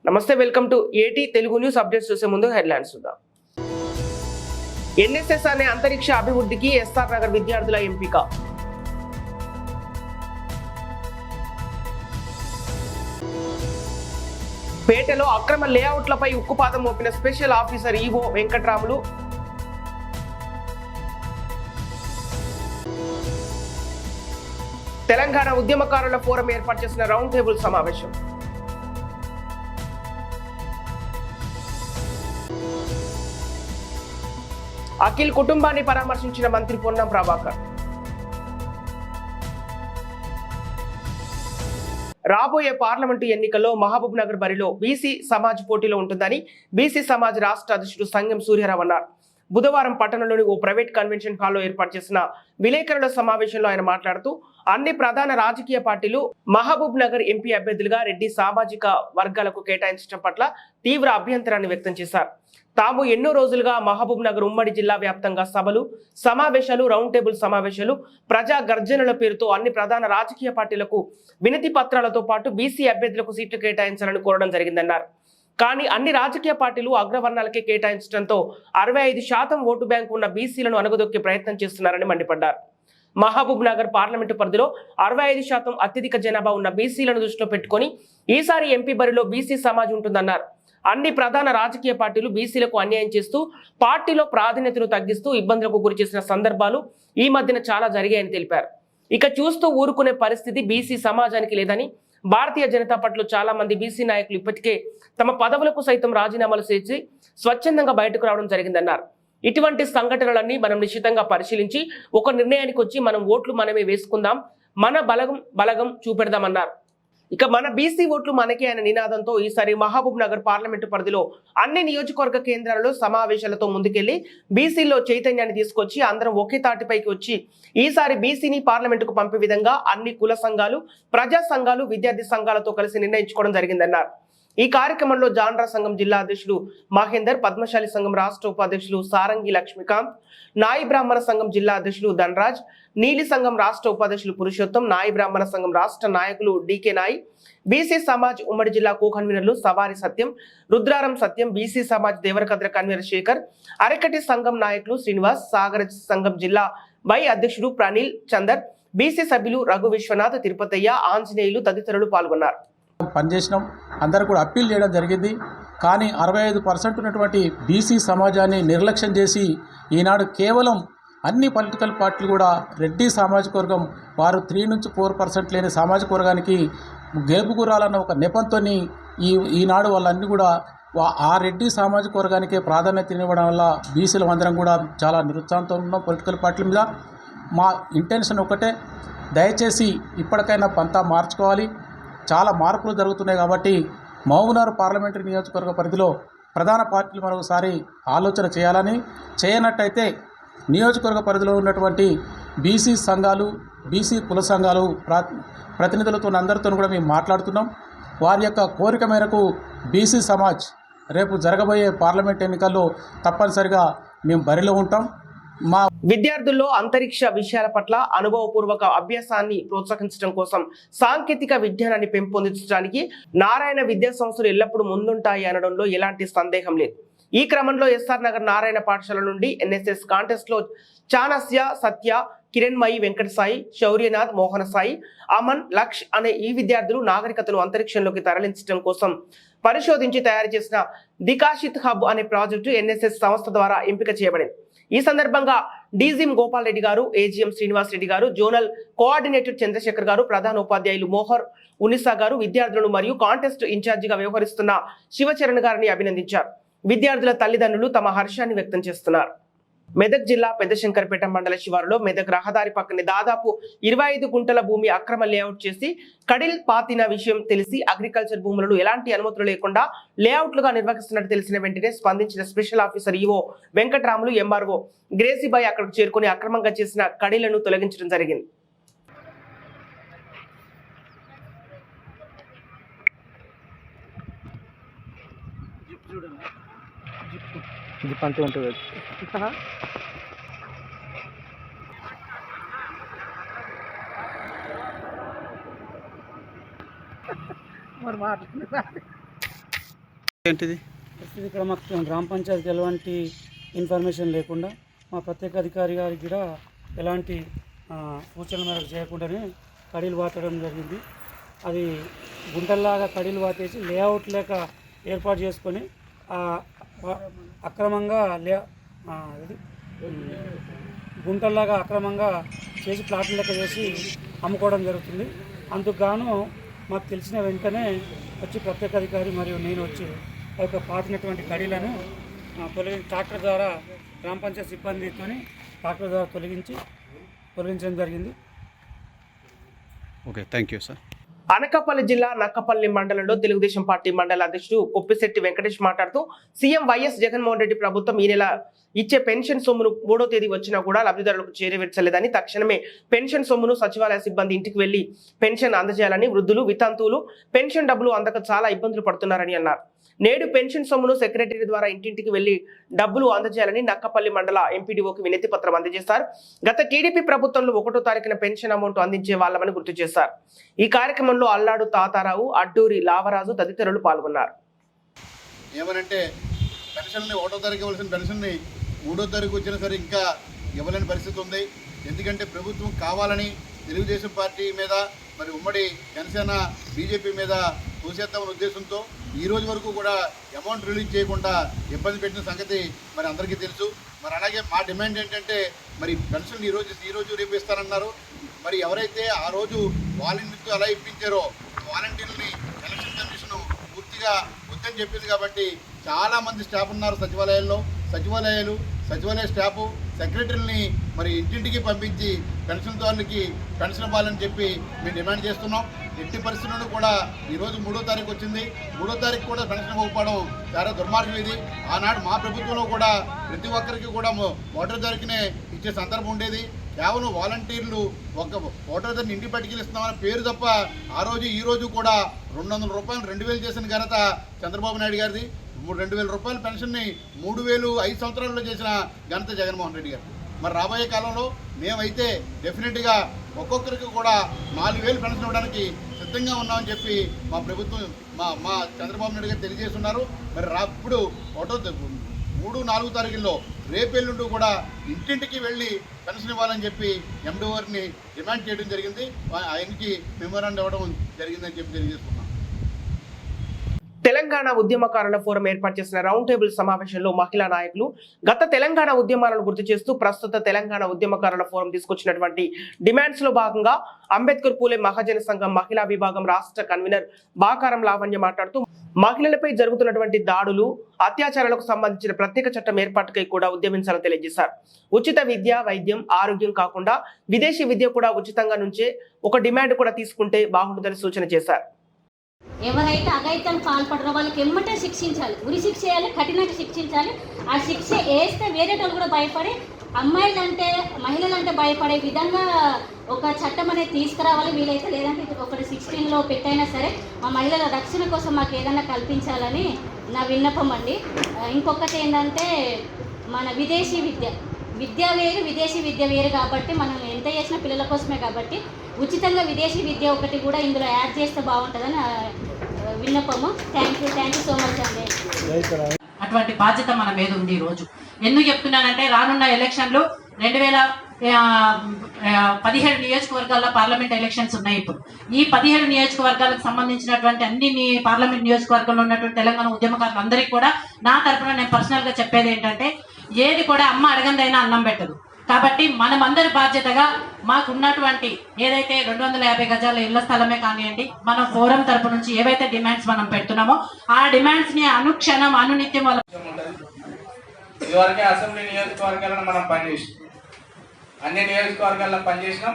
నమస్తే, welcome to ఏటీ Telugu news. Updates చూసే ముందు హెడ్లైన్స్ చూద్దాం. ఎన్ఎస్ఎస్ అనే అంతరిక్ష అభివృద్ధికి ఎస్ఆర్ నగర్ విద్యార్థుల ఎంపిక. పేటలో అక్రమ లేఅవుట్లపై ఉక్కుపాదం మోపిన special officer EO Venkatramulu. Telangana ఉద్యమకారుల ఫోరం ఏర్పాటు చేసిన రౌండ్ టేబుల్ సమావేశం. అఖిల్ కుటుంబాన్ని పరామర్శించిన మంత్రి పొన్నం ప్రభాకర్. రాబోయే పార్లమెంటు ఎన్నికల్లో మహబూబ్ నగర్ బరిలో బీసీ సమాజ్ పోటీలో ఉంటుందని బీసీ సమాజ్ రాష్ట్ర అధ్యక్షుడు సంగం సూర్యారావు అన్నారు. బుధవారం పట్టణంలోని ఓ ప్రైవేట్ కన్వెన్షన్ హాల్లో ఏర్పాటు చేసిన విలేకరుల సమావేశంలో ఆయన మాట్లాడుతూ అన్ని ప్రధాన రాజకీయ పార్టీలు మహబూబ్ నగర్ ఎంపీ అభ్యర్థులుగా రెడ్డి సామాజిక వర్గాలకు కేటాయించడం పట్ల తీవ్ర అభ్యంతరాన్ని వ్యక్తం చేశారు. తాము ఎన్నో రోజులుగా మహబూబ్ నగర్ ఉమ్మడి జిల్లా వ్యాప్తంగా సభలు, సమావేశాలు, రౌండ్ టేబుల్ సమావేశాలు, ప్రజా గర్జనల పేరుతో అన్ని ప్రధాన రాజకీయ పార్టీలకు వినతి పత్రాలతో పాటు బీసీ అభ్యర్థులకు సీట్లు కేటాయించాలని కోరడం జరిగిందన్నారు. కానీ అన్ని రాజకీయ పార్టీలు అగ్రవర్ణాలకే కేటాయించడంతో 65% ఓటు బ్యాంకు ఉన్న బీసీలను అణగదొక్కే ప్రయత్నం చేస్తున్నారని మండిపడ్డారు. మహబూబ్ నగర్ పార్లమెంటు పరిధిలో 65% అత్యధిక జనాభా ఉన్న బీసీలను దృష్టిలో పెట్టుకుని ఈసారి ఎంపీ బరిలో బీసీ సమాజ్ ఉంటుందన్నారు. అన్ని ప్రధాన రాజకీయ పార్టీలు బీసీలకు అన్యాయం చేస్తూ పార్టీలో ప్రాధాన్యతను తగ్గిస్తూ ఇబ్బందులకు గురి చేసిన సందర్భాలు ఈ మధ్యన చాలా జరిగాయని తెలిపారు. ఇక చూస్తూ ఊరుకునే పరిస్థితి బీసీ సమాజానికి లేదని, భారతీయ జనతా పార్టీలో చాలా మంది బీసీ నాయకులు ఇప్పటికే తమ పదవులకు సైతం రాజీనామాలు చేసి స్వచ్ఛందంగా బయటకు రావడం జరిగిందన్నారు. ఇటువంటి సంఘటనలన్నీ మనం నిశ్చితంగా పరిశీలించి ఒక నిర్ణయానికి వచ్చి మనం ఓట్లు మనమే వేసుకుందాం, మన బలగం చూపెడదామన్నారు. ఇక మన బీసీ ఓట్లు మనకే అనే నినాదంతో ఈసారి మహబూబ్ నగర్ పార్లమెంటు పరిధిలో అన్ని నియోజకవర్గ కేంద్రాలలో సమావేశాలతో ముందుకెళ్లి బీసీలో చైతన్యాన్ని తీసుకొచ్చి అందరం ఒకే తాటిపైకి వచ్చి ఈసారి బీసీని పార్లమెంటుకు పంపే విధంగా అన్ని కుల సంఘాలు, ప్రజా సంఘాలు, విద్యార్థి సంఘాలతో కలిసి నిర్ణయించుకోవడం జరిగిందన్నారు. ఈ కార్యక్రమంలో జాన్రా సంఘం జిల్లా అధ్యక్షుడు మహేందర్, పద్మశాలి సంఘం రాష్ట్ర ఉపాధ్యక్షులు సారంగి లక్ష్మీకాంత్, నాయి బ్రాహ్మణ సంఘం జిల్లా అధ్యక్షులు ధనరాజ్, నీలి సంఘం రాష్ట్ర ఉపాధ్యక్షులు పురుషోత్తం, నాయి బ్రాహ్మణ సంఘం రాష్ట్ర నాయకులు డికే నాయ్, బీసీ సమాజ్ ఉమ్మడి జిల్లా కో కన్వీనర్లు సవారి సత్యం, రుద్రారం సత్యం, బీసీ సమాజ్ దేవరకద్ర కన్వీనర్ శేఖర్, అరకటి సంఘం నాయకులు శ్రీనివాస్, సాగర సంఘం జిల్లా వై అధ్యక్షుడు ప్రనిల్ చందర్, బీసీ సభ్యులు రఘు విశ్వనాథ్, తిరుపతయ్య, ఆంజనేయులు తదితరులు పాల్గొన్నారు. పనిచేసినాం, అందరూ కూడా అప్పీల్ చేయడం జరిగింది. కానీ 65% ఉన్నటువంటి బీసీ సమాజాన్ని నిర్లక్ష్యం చేసి ఈనాడు కేవలం అన్ని పొలిటికల్ పార్టీలు కూడా రెడ్డి సామాజిక వర్గం వారు 3 నుంచి 4% లేని సామాజిక వర్గానికి గెలుపుకూరాలన్న ఒక నెపంతో ఈనాడు వాళ్ళన్నీ కూడా ఆ రెడ్డి సామాజిక వర్గానికే ప్రాధాన్యత ఇవ్వడం వల్ల బీసీలు అందరం కూడా చాలా నిరుత్సాహంతో ఉన్నాం. పొలిటికల్ పార్టీల మీద మా ఇంటెన్షన్ ఒకటే, దయచేసి ఇప్పటికైనా పంతా మార్చుకోవాలి. చాలా మార్పులు జరుగుతున్నాయి కాబట్టి మహబూబ్నగర్ పార్లమెంటరీ నియోజకవర్గ పరిధిలో ప్రధాన పార్టీలు మరొకసారి ఆలోచన చేయాలని, చేయనట్టయితే నియోజకవర్గ పరిధిలో ఉన్నటువంటి బీసీ సంఘాలు, బీసీ కుల సంఘాలు ప్రతినిధులతో అందరితో కూడా మేము మాట్లాడుతున్నాం. వారి యొక్క కోరిక మేరకు బీసీ సమాజ్ రేపు జరగబోయే పార్లమెంట్ ఎన్నికల్లో తప్పనిసరిగా మేము బరిలో ఉంటాం. మా విద్యార్థుల్లో అంతరిక్ష విషయాల పట్ల అనుభవపూర్వక అభ్యాసాన్ని ప్రోత్సహించడం కోసం సాంకేతిక విజ్ఞానాన్ని పెంపొందించడానికి నారాయణ విద్యా సంస్థలు ఎల్లప్పుడూ ముందుంటాయి అనడంలో ఎలాంటి సందేహం లేదు. ఈ క్రమంలో ఎస్ఆర్ నగర్ నారాయణ పాఠశాల నుండి ఎన్ఎస్ఎస్ కాంటెస్ట్ లో చానస్య, సత్య, కిరణ్మయి, వెంకట సాయి, శౌర్యనాథ్, మోహన సాయి, అమన్, లక్ష్ అనే ఈ విద్యార్థులు నాగరికతను అంతరిక్షంలోకి తరలించడం కోసం పరిశోధించి తయారు చేసిన దికాషిత్ హబ్ అనే ప్రాజెక్టు ఎన్ఎస్ఎస్ సంస్థ ద్వారా ఎంపిక చేయబడింది. ఈ సందర్భంగా డీజీఎం గోపాల్ రెడ్డి గారు, ఏజీఎం శ్రీనివాస్ రెడ్డి గారు, జోనల్ కోఆర్డినేటర్ చంద్రశేఖర్ గారు, ప్రధాన ఉపాధ్యాయులు మోహర్ ఉనిసా గారు, విద్యార్థులను మరియు కాంటెస్ట్ ఇన్ఛార్జిగా వ్యవహరిస్తున్న శివచరణ్ గారిని అభినందించారు. విద్యార్థుల తల్లిదండ్రులు తమ హర్షాన్ని వ్యక్తం చేస్తున్నారు. మెదక్ జిల్లా పెద్దశంకర్పేట మండల శివారులో మెదక్ రహదారి పక్కనే దాదాపు 25 గుంటల భూమి అక్రమ లేఅవుట్ చేసి కడిల్ పాతిన విషయం తెలిసి అగ్రికల్చర్ భూములను ఎలాంటి అనుమతులు లేకుండా లేఅవుట్లుగా నిర్వహిస్తున్నట్టు తెలిసిన వెంటనే స్పందించిన special officer EO Venkatramulu, MRO Gracybai అక్కడికి చేరుకుని అక్రమంగా చేసిన కడిలను తొలగించడం జరిగింది. ఇది పంట ఉంటుంది. మరి మాట్లాడుతున్నా ఏంటిది పరిస్థితి ఇక్కడ మాకు గ్రామ పంచాయతీకి ఎలాంటి ఇన్ఫర్మేషన్ లేకుండా మా ప్రత్యేక అధికారి గారికి కూడా ఎలాంటి సూచనల మేరకు చేయకుండానే కడీలు పాతడం జరిగింది. అది గుంటల్లాగా కడీలు పాతేసి లేఅవుట్ లేక ఏర్పాటు చేసుకొని అక్రమంగా గుంటల్లాగా అక్రమంగా చేసి ప్లాట్లు లెక్క చేసి అమ్ముకోవడం జరుగుతుంది. అందుకు గాను మాకు తెలిసిన వెంటనే వచ్చి ప్రత్యేక అధికారి మరియు నేను వచ్చి ఆ యొక్క పాతినటువంటి కడీలను ట్రాక్టర్ ద్వారా గ్రామ పంచాయతీ సిబ్బందితో ట్రాక్టర్ ద్వారా తొలగించడం జరిగింది. Okay, thank you sir. Anakapalli జిల్లా నక్కపల్లి మండలంలో తెలుగుదేశం పార్టీ మండల అధ్యక్షుడు కొప్పిశెట్టి వెంకటేష్ మాట్లాడుతూ సీఎం వైఎస్ జగన్మోహన్ రెడ్డి ప్రభుత్వం ఈ నెల ఇచ్చే పెన్షన్ సొమ్మును 3వ తేదీ వచ్చినా కూడా లబ్ధిదారులకు చేరవేర్చలేదని, తక్షణమే పెన్షన్ సొమ్మును సచివాలయ సిబ్బంది ఇంటికి వెళ్లి పెన్షన్ అందజేయాలని, వృద్ధులు వితంతువులు పెన్షన్ డబ్బులు అందక చాలా ఇబ్బందులు పడుతున్నారని అన్నారు. నేడు పెన్షన్ సొమ్మును సెక్రటరీ ద్వారా ఇంటింటికి వెళ్లి డబ్బులు అందజేయాలని నక్కపల్లి మండల ఎంపీడీఓకి వినతి పత్రం అందజేశారు. గత టీడీపీ ప్రభుత్వంలో 1వ తారీఖున పెన్షన్ అమౌంట్ అందించే వాళ్ళమని గుర్తు చేశారు. ఈ కార్యక్రమంలో అల్లాడు తాతారావు, అడ్డూరి లావరాజు తదితరులు పాల్గొన్నారు. ఏమనంటే పెన్షన్ని 1వ తారీఖు ఇవ్వాల్సిన పెన్షన్ని 3వ తారీఖు వచ్చినా సరే ఇంకా ఇవ్వలేని పరిస్థితి ఉంది. ఎందుకంటే ప్రభుత్వం కావాలని తెలుగుదేశం పార్టీ మీద మరి ఉమ్మడి జనసేన బీజేపీ మీద తోసేద్దామనే ఉద్దేశంతో ఈ రోజు వరకు కూడా అమౌంట్ రిలీజ్ చేయకుండా ఇబ్బంది పెట్టిన సంగతి మరి అందరికీ తెలుసు. మరి అలాగే మా డిమాండ్ ఏంటంటే మరి పెన్షన్ ఈ రోజు రేపు ఇస్తారన్నారు. మరి ఎవరైతే ఆ రోజు వాలంటీర్తో ఎలా ఇప్పించారో వాలంటీర్ని ఎలక్షన్ కమిషన్ పూర్తిగా వద్దని చెప్పింది. కాబట్టి చాలామంది స్టాఫ్ ఉన్నారు సచివాలయ స్టాఫు సెక్రటరీని మరి ఇంటింటికి పంపించి పెన్షన్దారులకి పెన్షన్ ఇవ్వాలని చెప్పి మేము డిమాండ్ చేస్తున్నాం. ఎట్టి పరిస్థితుల్లో కూడా ఈరోజు 3వ తారీఖు వచ్చింది. 3వ తారీఖు కూడా పెన్షన్ ఇవ్వకపోవడం చాలా దుర్మార్గం. ఇది ఆనాడు మా ప్రభుత్వంలో కూడా ప్రతి ఒక్కరికి కూడా ఓటర్ తారీఖునే ఇచ్చే సందర్భం ఉండేది. కేవలం వాలంటీర్లు ఒక ఓటర్ దాన్ని ఇంటి పట్టుకెళ్ళిస్తున్నామని పేరు తప్ప ఆ రోజు ఈ రోజు కూడా 200 రూపాయలు 2000 చేసిన ఘనత చంద్రబాబు నాయుడు గారిది. 2000 రూపాయల పెన్షన్ని 3000 5 సంవత్సరాల్లో చేసిన ఘనత జగన్మోహన్ రెడ్డి గారు. మరి రాబోయే కాలంలో మేమైతే డెఫినెట్గా ఒక్కొక్కరికి కూడా 4000 పెన్షన్ ఇవ్వడానికి సిద్ధంగా ఉన్నామని చెప్పి మా ప్రభుత్వం మా చంద్రబాబు నాయుడు గారు తెలియజేస్తున్నారు. మరి ఇప్పుడు 3, 4 తారీఖుల్లో రేపెల్లుంటూ కూడా ఇంటింటికి వెళ్ళి పెన్షన్ ఇవ్వాలని చెప్పి ఎండోవర్ని డిమాండ్ చేయడం జరిగింది. ఆయనకి మెమోరాండం ఇవ్వడం జరిగిందని చెప్పి తెలియజేస్తున్నాం. తెలంగాణ ఉద్యమకారుల ఫోరం ఏర్పాటు చేసిన రౌండ్ టేబుల్ సమావేశంలో మహిళా నాయకులు గత తెలంగాణ ఉద్యమాలను గుర్తు చేస్తూ ప్రస్తుత తెలంగాణ ఉద్యమకారుల ఫోరం తీసుకొచ్చినటువంటి డిమాండ్స్ లో భాగంగా అంబేద్కర్ పూలే మహాజన సంఘం మహిళా విభాగం రాష్ట్ర కన్వీనర్ బాకారం లావణ్య మాట్లాడుతూ మహిళలపై జరుగుతున్నటువంటి దాడులు అత్యాచారాలకు సంబంధించిన ప్రత్యేక చట్టం ఏర్పాటుకై కూడా ఉద్యమించాలని తెలియజేశారు. ఉచిత విద్య, వైద్యం, ఆరోగ్యం కాకుండా విదేశీ విద్య కూడా ఉచితంగా నుంచే ఒక డిమాండ్ కూడా తీసుకుంటే బాగుంటుందని సూచన చేశారు. ఎవరైతే అఘాయిత్యాలు పాల్పడరో వాళ్ళకి ఎమ్మటే శిక్షించాలి, ఉరి శిక్ష చేయాలి, కఠినంగా శిక్షించాలి. ఆ శిక్ష వేస్తే వేరే వాళ్ళు కూడా భయపడి అమ్మాయిలంటే మహిళలంటే భయపడే విధంగా ఒక చట్టం అనేది తీసుకురావాలి. వీలైతే లేదంటే ఒకటి 16లో పెట్టైనా సరే మా మహిళల రక్షణ కోసం మాకు ఏదైనా కల్పించాలని నా విన్నపం అండి. ఇంకొకటి ఏంటంటే మన విదేశీ విద్య వేరు, విదేశీ విద్య వేరు. కాబట్టి మనం ఎంత చేసినా పిల్లల కోసమే. కాబట్టి ఉచితంగా విదేశీ విద్య ఒకటి కూడా ఇందులో యాడ్ చేస్తే బాగుంటుందని విన్నపము. థ్యాంక్ యూ సో మచ్ అండి. అటువంటి బాధ్యత మన మీద ఉంది. ఈరోజు ఎందుకు చెప్తున్నానంటే రానున్న ఎలక్షన్లు 2017 నియోజకవర్గాల్లో పార్లమెంట్ ఎలక్షన్స్ ఉన్నాయి. ఇప్పుడు ఈ 17 నియోజకవర్గాలకు సంబంధించినటువంటి అన్ని పార్లమెంట్ నియోజకవర్గంలో ఉన్నటువంటి తెలంగాణ ఉద్యమకారులు అందరికీ కూడా నా తరఫున నేను పర్సనల్గా చెప్పేది ఏంటంటే ఏది కూడా అమ్మ అడగందైనా అన్నం పెట్టదు. కాబట్టి మనమందరి బాధ్యతగా మాకున్నటువంటి ఏదైతే 250 గజాల ఇళ్ల స్థలమే కానివ్వండి, మన ఫోరం తరపు నుంచి ఏవైతే డిమాండ్స్ మనం పెడుతున్నామో ఆ డిమాండ్స్ ని అనుక్షణం అనునిత్యం వాళ్ళ ఇదివరకే అసెంబ్లీ నియోజకవర్గాలను మనం పనిచేసినాం, అన్ని నియోజకవర్గాల్లో పనిచేసినాం.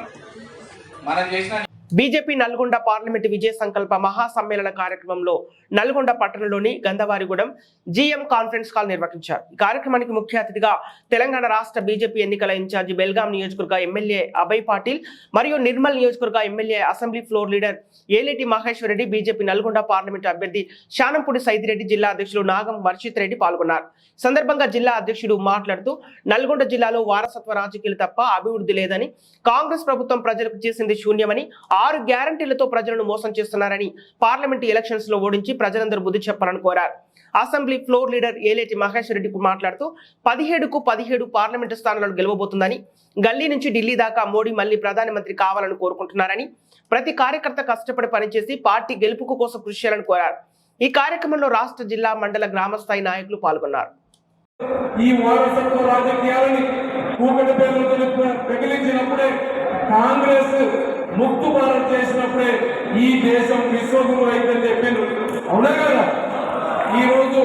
మనం చేసిన బీజేపీ నల్గొండ పార్లమెంటు విజయ సంకల్ప మహాసమ్మేళన కార్యక్రమంలో నల్గొండ పట్టణంలోని గంధవారిగూడెం జీఎం కాన్ఫరెన్స్ కాల్ నిర్వహించారు. ఈ కార్యక్రమానికి ముఖ్య అతిథిగా తెలంగాణ రాష్ట్ర బీజేపీ ఎన్నికల ఇన్ఛార్జి బెల్గాం నియోజకవర్గ ఎమ్మెల్యే అభయ్ పాటిల్ మరియు నిర్మల్ నియోజకవర్గ MLA assembly floor leader Eleti Maheshwar Reddy, BJP Nalgonda parliament అభ్యర్థి శానంపూడి సైదిరెడ్డి, జిల్లా అధ్యక్షులు నాగం వర్షిత్ రెడ్డి పాల్గొన్నారు. సందర్భంగా జిల్లా అధ్యక్షుడు మాట్లాడుతూ నల్గొండ జిల్లాలో వారసత్వ రాజకీయాలు తప్ప అభివృద్ధి లేదని, కాంగ్రెస్ ప్రభుత్వం ప్రజలకు చేసింది శూన్యమని, 6 గ్యారంటీలతో ప్రజలను మోసం చేస్తున్నారని పార్లమెంటు ఎలక్షన్స్ లో ఓడించి ప్రజలందరూ బుద్ధి చెప్పాలని కోరారు. Assembly floor leader Eleti Mahesh Reddy మాట్లాడుతూ 17కు 17 పార్లమెంటు స్థానాలను గెలవబోతుందని, గల్లీ నుంచి ఢిల్లీ దాకా మోడీ మళ్లీ ప్రధానమంత్రి కావాలని కోరుకుంటున్నారని, ప్రతి కార్యకర్త కష్టపడి పనిచేసి పార్టీ గెలుపుకు కోసం కృషి చేయాలని కోరారు. ఈ కార్యక్రమంలో రాష్ట్ర, జిల్లా, మండల, గ్రామ స్థాయి నాయకులు పాల్గొన్నారు. ఈ వారసత్వ రాజకీయాలని కూకటి పేర్లతో పెగిలించినప్పుడే, కాంగ్రెస్ ముక్తు భారత్ చేసినప్పుడే ఈ దేశం విశ్వగురు అయిందని చెప్పిండ్రు. అవునా కదా? ఈ రోజు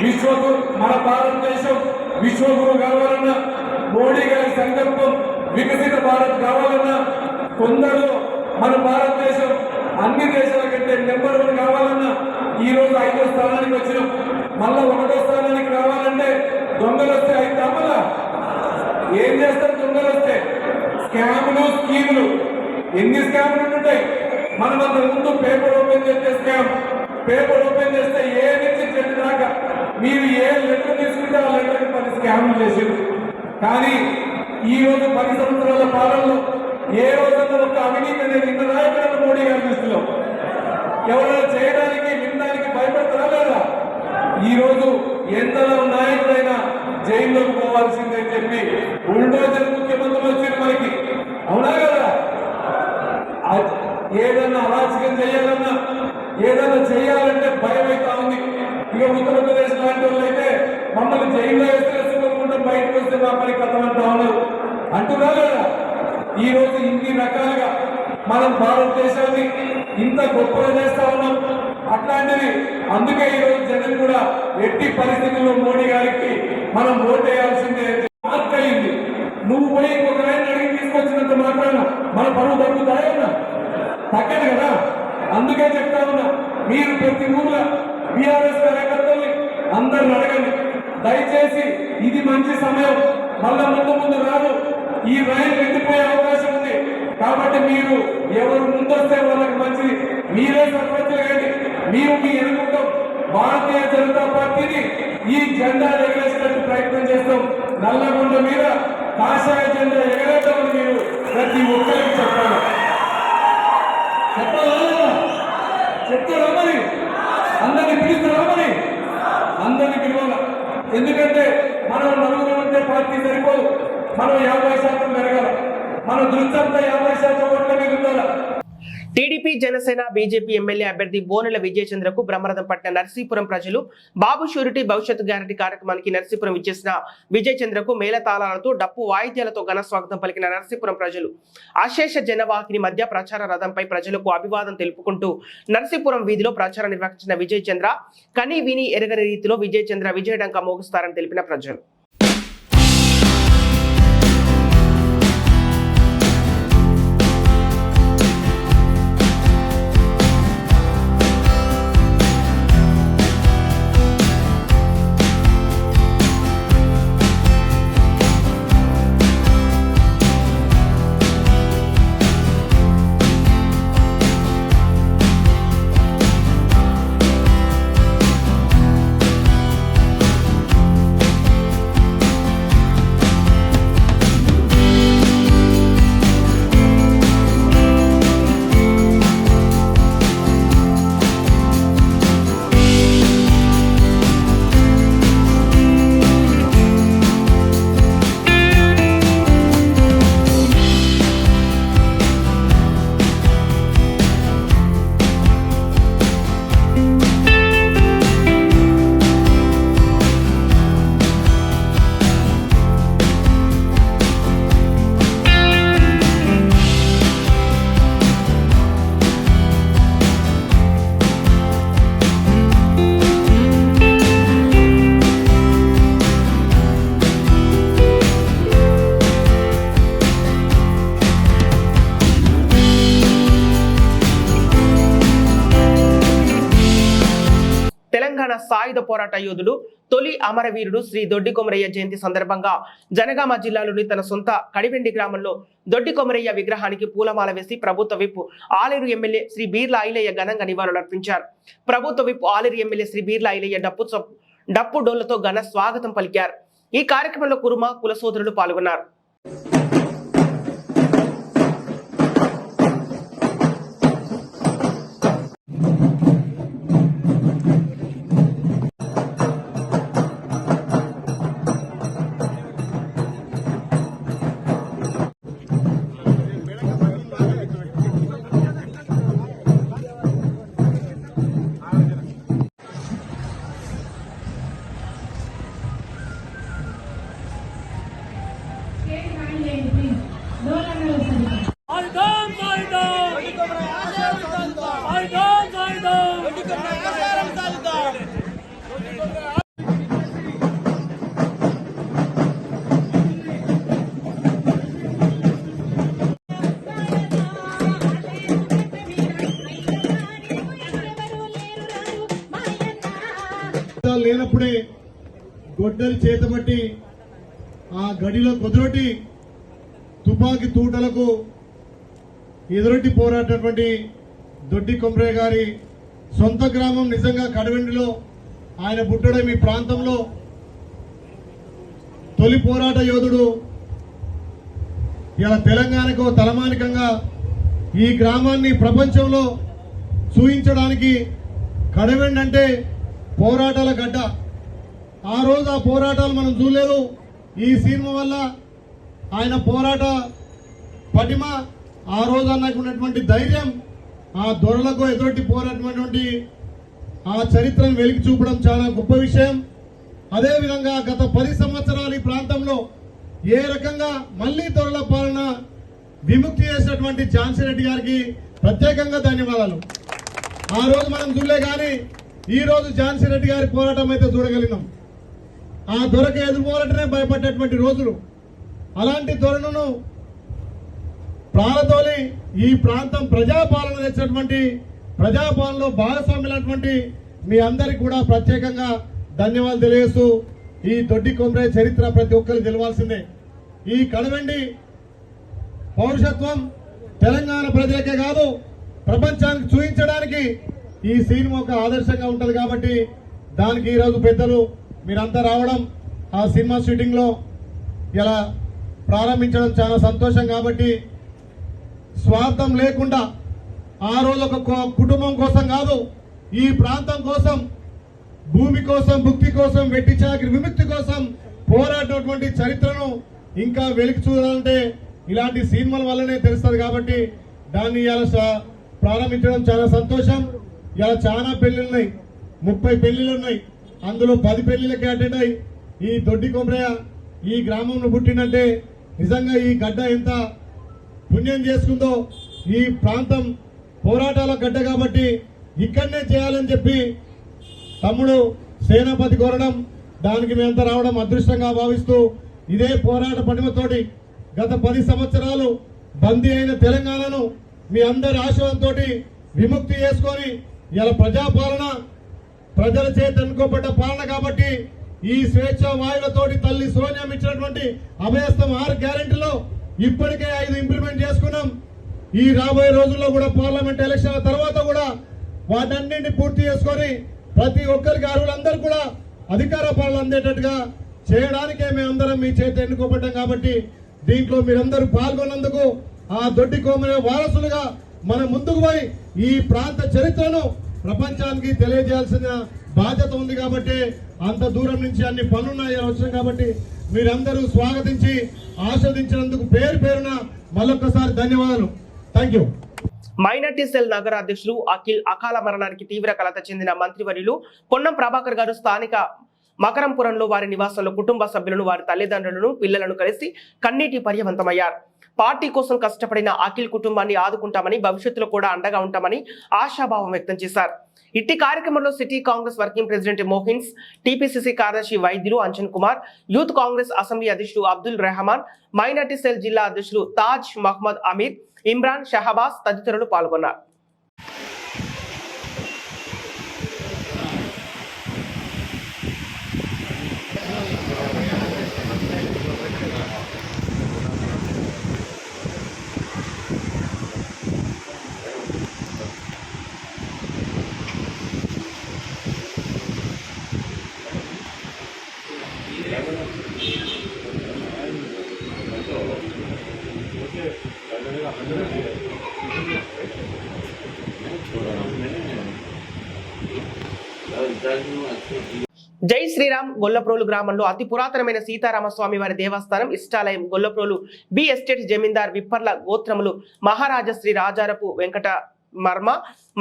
విశ్వగురు, మన భారతదేశం విశ్వగురు కావాలన్నా, మోడీ గారి సంకల్పం వికసిత భారత్ కావాలన్నా, తొందరలో మన భారతదేశం అన్ని దేశాల కంటే నెంబర్ 1 కావాలన్నా ఈ రోజు 5వ స్థానానికి వచ్చినాం. మళ్ళా 1వ స్థానానికి రావాలంటే దొంగలు వస్తే అయితే మళ్ళా ఏం చేస్తారు? దొంగలు వస్తే స్కాములు, స్కీములు. ఎన్ని స్కాములు ఉంటాయి? మనం అంత ముందు పేపర్ ఓపెన్ చేస్తే స్కామ్, పేపర్ ఓపెన్ చేస్తే ఏ నుంచి చెట్టు దాకా మీరు ఏ లెటర్ తీసుకుంటే ఆ లెటర్కి 10 స్కాములు చేసారు. కానీ ఈ రోజు 10 సంవత్సరాల పాలనలో ఏ రోజున ఒక అవినీతి అనేది ఇంత నాయకుడు మోడీ గారి దృష్టిలో ఎవరైనా చేయడానికి, వినడానికి భయపడతారా లేదా? ఈ రోజు ఎంతలో నాయకుడైనా జైల్లోకి పోవాల్సిందని చెప్పి బుల్డోజర్ ముఖ్యమంత్రులు వచ్చారు మనకి. అవునా కదా? ఏదన్నా అరాచకం చేయాలన్నా, ఏదన్నా చేయాలంటే భయం అవుతా ఉంది. ఇక ఉత్తరప్రదేశ్ లాంటి వాళ్ళు అయితే మమ్మల్ని జైల్లో వేస్తే సుఖంగా బయటకు వస్తే మా పని కథం అంటా ఉన్నారు. అంటున్నా లేదా? ఈ రోజు ఇన్ని రకాలుగా మనం భారతదేశాన్ని ఇంత గొప్పగా చేస్తా ఉన్నాం. అట్లాంటిది అందుకే ఈ రోజు జనం కూడా ఎట్టి పరిస్థితుల్లో మోడీ గారికి మనం ఓటు వేయాల్సిందే అయింది. నువ్వు పోయి ఒక ఆయన అడిగి తీసుకొచ్చినంత మాత్రాన మన పరువు తగ్గుతాయన్నా? తగ్గదు కదా. అందుకే చెప్తా ఉన్నా, మీరు ప్రతి ఊర్లో బీఆర్ఎస్ కార్యకర్తల్ని అందరిని అడగండి. దయచేసి ఇది మంచి సమయం, మళ్ళా ముందు రాదు. ఈ రైలు వెళ్ళిపోయే అవకాశం ఉంది. కాబట్టి మీరు ఎవరు ముందొస్తే వాళ్ళకి మంచిది. మీరే సర్పంచులు కండి. మీరు మీ ఎన్నుకుంటాం. భారతీయ జనతా పార్టీని ఈ జెండా ఎగరేసేటట్టు ప్రయత్నం చేస్తాం. నల్లగొండ మీద కాషాయ జెండా ఎగరేద్దామని మీరు ప్రతి ఒక్కరికి చెప్పాలి. చెప్తారా మరి? అందరినీ పిలుస్తారా మరి? అందరినీ పిలవాలి. ఎందుకంటే మనం నలుగురు ఉంటే పార్టీ సరిపోదు. మనం 50% పెరగాలి. మన దృష్టి అంతా 50% ఓట్ల మీద ఉండాలి. టీడీపీ, జనసేన, బీజేపీ ఎమ్మెల్యే అభ్యర్థి బోనెల విజయచంద్రకు బ్రహ్మరథం పట్టిన నర్సీపురం ప్రజలు బాబు షూరిటీ భవిష్యత్తు గ్యారంటీ కార్యక్రమానికి నర్సీపురం ఇచ్చేసిన విజయచంద్రకు మేళతాళాలతో, డప్పు వాయిద్యాలతో ఘన స్వాగతం పలికిన నర్సీపురం ప్రజలు అశేష జనవాహిని మధ్య ప్రచార రథంపై ప్రజలకు అభివాదం తెలుపుకుంటూ నర్సీపురం వీధిలో ప్రచారం నిర్వహించిన విజయచంద్ర కని విని ఎరగని రీతిలో విజయచంద్ర విజయడంక మోగిస్తారని తెలిపిన ప్రజలు. తెలంగాణ సాయుధ పోరాట యోధుడు, తొలి అమరవీరుడు శ్రీ దొడ్డి కొమరయ్య జయంతి సందర్భంగా జనగామ జిల్లాలోని తన సొంత కడివెండి గ్రామంలో దొడ్డి కొమరయ్య విగ్రహానికి పూలమాల వేసి ప్రభుత్వ విప్ ఆలేరు ఎమ్మెల్యే శ్రీ బీర్ల ఐలయ్య ఘనంగా నివాళులర్పించారు. ప్రభుత్వ విప్ ఆలేరు ఎమ్మెల్యే శ్రీ బీర్ల ఐలయ్య డప్పు డోళ్లతో ఘన స్వాగతం పలికారు. ఈ కార్యక్రమంలో కురుమ కుల సోదరులు పాల్గొన్నారు. లేనప్పుడే గొడ్డలి చేతబట్టి ఆ గడిలో కుదరటి తుపాకీ తూటలకు ఎదురొట్టి పోరాటటువంటి దొడ్డి కొమరయ్య గారి సొంత గ్రామం నిజంగా కడవెండిలో ఆయన పుట్టడం ఈ ప్రాంతంలో తొలి పోరాట యోధుడు. ఇలా తెలంగాణకు తలమానికంగా ఈ గ్రామాన్ని ప్రపంచంలో చూయించడానికి కడవెండి అంటే పోరాటాల గడ్డ. ఆ రోజు ఆ పోరాటాలు మనం చూడలేదు. ఈ సినిమా వల్ల ఆయన పోరాట పటిమ, ఆ రోజు అన్నకు ఉన్నటువంటి ధైర్యం, ఆ దొరలకు ఎదుటి పోరాటమైనటువంటి ఆ చరిత్రను వెలికి చూపడం చాలా గొప్ప విషయం. అదేవిధంగా గత 10 సంవత్సరాలు ఈ ప్రాంతంలో ఏ రకంగా మళ్లీ దొరల పాలన విముక్తి చేసినటువంటి ఝాన్సీ రెడ్డి గారికి ప్రత్యేకంగా ధన్యవాదాలు. ఆ రోజు మనం చూడలే కానీ ఈ రోజు ఝాన్సీ రెడ్డి గారి పోరాటం అయితే చూడగలిగినాం. ఆ దొరకు ఎదురు పోరాటమే భయపడ్డటువంటి రోజులు. అలాంటి దొరను ప్రాణతోలి ఈ ప్రాంతం ప్రజాపాలన తెచ్చినటువంటి, ప్రజాపాలనలో భాగస్వాములైనటువంటి మీ అందరికి కూడా ప్రత్యేకంగా ధన్యవాదాలు తెలియజేస్తూ, ఈ దొడ్డి కొమరయ్య చరిత్ర ప్రతి ఒక్కరికి తెలవాల్సిందే. ఈ కడవెండి పౌరుషత్వం తెలంగాణ ప్రజలకే కాదు ప్రపంచానికి చూపించడానికి ఈ సినిమా ఒక ఆదర్శంగా ఉంటుంది. కాబట్టి దానికి ఈరోజు పెద్దలు మీరంతా రావడం, ఆ సినిమా షూటింగ్ లో ఇలా ప్రారంభించడం చాలా సంతోషం. కాబట్టి స్వార్థం లేకుండా ఆ రోజు ఒక కుటుంబం కోసం కాదు, ఈ ప్రాంతం కోసం, భూమి కోసం, భుక్తి కోసం, వెట్టి చాకిరి విముక్తి కోసం పోరాడినటువంటి చరిత్రను ఇంకా వెలికి చూడాలంటే ఇలాంటి సినిమాల వల్లనే తెలుస్తుంది. కాబట్టి దాన్ని ఇలా ప్రారంభించడం చాలా సంతోషం. ఇలా చాలా పెళ్లిళ్ళున్నాయి, 30 పెళ్లిళ్ళున్నాయి. అందులో 10 పెళ్లిళ్ళకి అటెండ్ అయ్యి ఈ దొడ్డి కొమరయ్య ఈ గ్రామంలో పుట్టినంటే నిజంగా ఈ గడ్డ ఎంత పుణ్యం చేసుకుందో. ఈ ప్రాంతం పోరాటాల గడ్డ కాబట్టి ఇక్కడనే చేయాలని చెప్పి తమ్ముడు సేనాపతి కోరడం, దానికి మేమంతా రావడం అదృష్టంగా భావిస్తూ, ఇదే పోరాట పటిమతోటి గత 10 సంవత్సరాలు బందీ అయిన తెలంగాణను మీ అందరి ఆశయంతో విముక్తి చేసుకొని ఇలా ప్రజాపాలన, ప్రజల చేత ఎన్నుకోబడ్డ పాలన కాబట్టి ఈ స్వేచ్ఛ వాయువులతోటి తల్లి సోనియా ఇచ్చినటువంటి అభయస్థం 6 గ్యారెంటీలో ఇప్పటికే 5 ఇంప్లిమెంట్ చేసుకున్నాం. ఈ రాబోయే రోజుల్లో కూడా పార్లమెంట్ ఎలక్షన్ల తర్వాత కూడా వాటన్నింటినీ పూర్తి చేసుకొని ప్రతి ఒక్కరికి అర్హులందరూ కూడా అధికార పాలన అందేటట్టుగా చేయడానికే మేమందరం మీ చేత ఎన్నుకోబడ్డాం. కాబట్టి దీంట్లో మీరందరూ పాల్గొన్నందుకు ఆ దొడ్డి కొమరయ్య వారసులుగా మనం ముందుకు పోయి ఈ ప్రాంత చరిత్రను ప్రపంచానికి తెలియజేయాల్సిన బాధ్యత ఉంది. కాబట్టి అంత దూరం నుంచి అన్ని పనులున్నాయి వచ్చినాం. కాబట్టి మీరందరూ స్వాగతించి ఆస్వాదించినందుకు పేరు పేరున మళ్ళొక్కసారి ధన్యవాదాలు. Thank you. మైనార్టీ సెల్ నగర అధ్యక్షులు అఖిల్ అకాల మరణానికి తీవ్ర కలత చెందిన మంత్రివర్యులు పొన్నం ప్రభాకర్ గారు స్థానిక మకరంపురంలో వారి నివాసంలో కుటుంబ సభ్యులను, వారి తల్లిదండ్రులను, పిల్లలను కలిసి కన్నీటి పర్యవంతమయ్యారు. పార్టీ కోసం కష్టపడిన అఖిల్ కుటుంబాన్ని ఆదుకుంటామని, భవిష్యత్తులో కూడా అండగా ఉంటామని ఆశాభావం వ్యక్తం చేశారు. ఇట్టి కార్యక్రమంలో సిటీ కాంగ్రెస్ వర్కింగ్ ప్రెసిడెంట్ మోహిన్స్, టీపీసీసీ కార్యదర్శి వైద్యులు అంజన్ కుమార్, యూత్ కాంగ్రెస్ అసెంబ్లీ అధ్యక్షుడు అబ్దుల్ రెహమాన్, మైనార్టీ సెల్ జిల్లా అధ్యక్షులు తాజ్ మహ్మద్ అమీర్, ఇమ్రాన్, షహబాజ్ తదితరులు పాల్గొన్నారు. జై శ్రీరామ్. గొల్లప్రోలు గ్రామంలో అతి పురాతనమైన సీతారామస్వామి వారి దేవస్థానం ఇష్టాలయం గొల్లప్రోలు బి ఎస్టేట్ జమీందార్ విప్పర్ల గోత్రములు మహారాజా శ్రీ రాజారపు వెంకట మర్మ,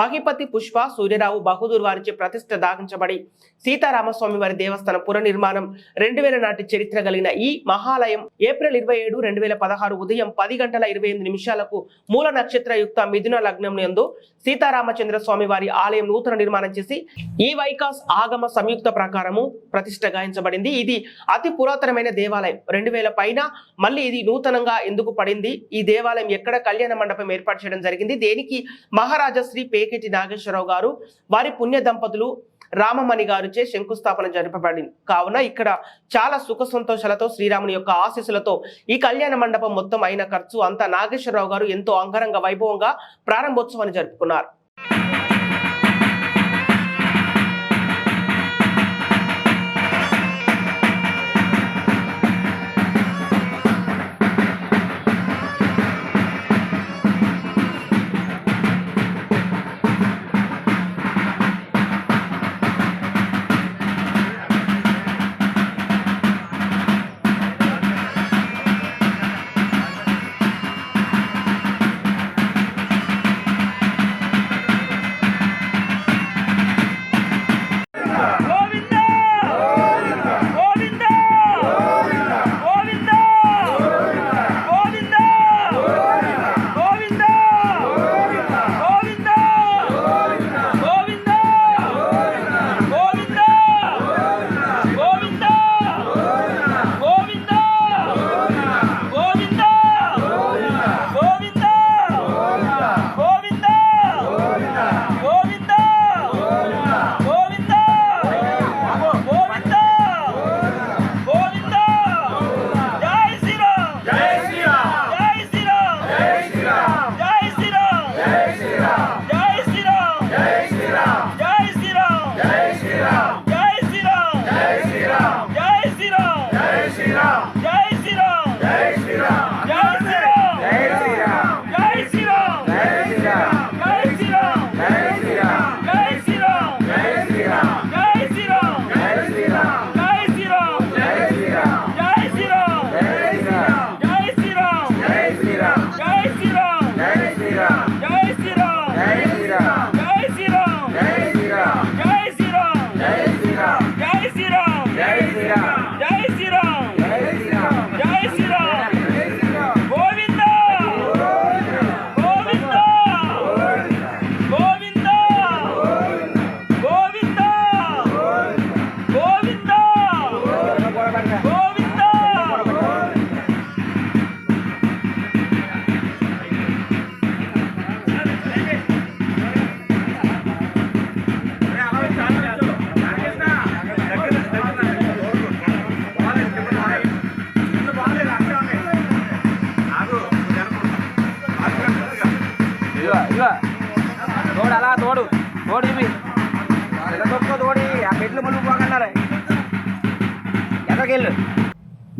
మహిపతి పుష్ప, సూర్యరావు బహదూర్ వారిచే ప్రతిష్ఠ దాగించబడి సీతారామస్వామి వారి దేవస్థానం పునర్నిర్మాణం 2000 నాటి చరిత్ర కలిగిన ఈ మహాలయం ఏప్రిల్ 27, 2016 ఉదయం 10:28 మూల నక్షత్ర యుక్త మిథున లగ్నం నందు సీతారామచంద్ర స్వామి వారి ఆలయం నూతన నిర్మాణం చేసి ఈ వైకాస్ ఆగమ సంయుక్త ప్రకారము ప్రతిష్ఠ గాయించబడింది. ఇది అతి పురాతనమైన దేవాలయం. 2000 పైన మళ్ళీ ఇది నూతనంగా ఎందుకు పడింది? ఈ దేవాలయం ఎక్కడ కళ్యాణ మండపం ఏర్పాటు చేయడం జరిగింది? దేనికి మహారాజా శ్రీ పేకేటి నాగేశ్వరరావు గారు వారి పుణ్య దంపతులు రామమణి గారుచే శంకుస్థాపన జరపబడింది. కావున ఇక్కడ చాలా సుఖ సంతోషాలతో శ్రీరాముని యొక్క ఆశీస్సులతో ఈ కళ్యాణ మండపం మొత్తం అయిన ఖర్చు అంతా నాగేశ్వరరావు గారు ఎంతో అంగరంగ వైభవంగా ప్రారంభోత్సవాన్ని జరుపుకున్నారు.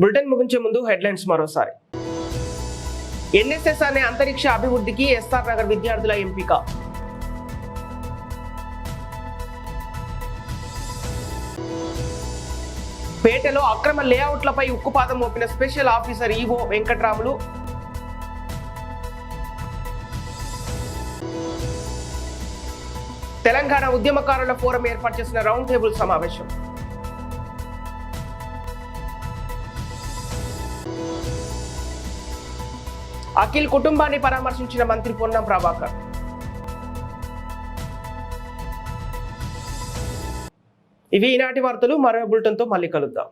బులెటిన్ ముగించే ముందు హెడ్లైన్స్ మరోసారి. ఎన్ఎస్ఎస్ అనే అంతరిక్ష అభివృద్ధికి ఎస్ఆర్ నగర్ విద్యార్థుల ఎంపిక. పేటలో అక్రమ లేఅవుట్లపై ఉక్కుపాదం మోపిన special officer EO Venkatramulu. Telangana ఉద్యమకారుల ఫోరం ఏర్పాటు చేసిన రౌండ్ టేబుల్ సమావేశం. అఖిల్ కుటుంబాన్ని పరామర్శించిన మంత్రి పొన్నం ప్రభాకర్. ఇవి ఈనాటి వార్తలు. మరో బులెటిన్తో మళ్ళీ కలుద్దాం.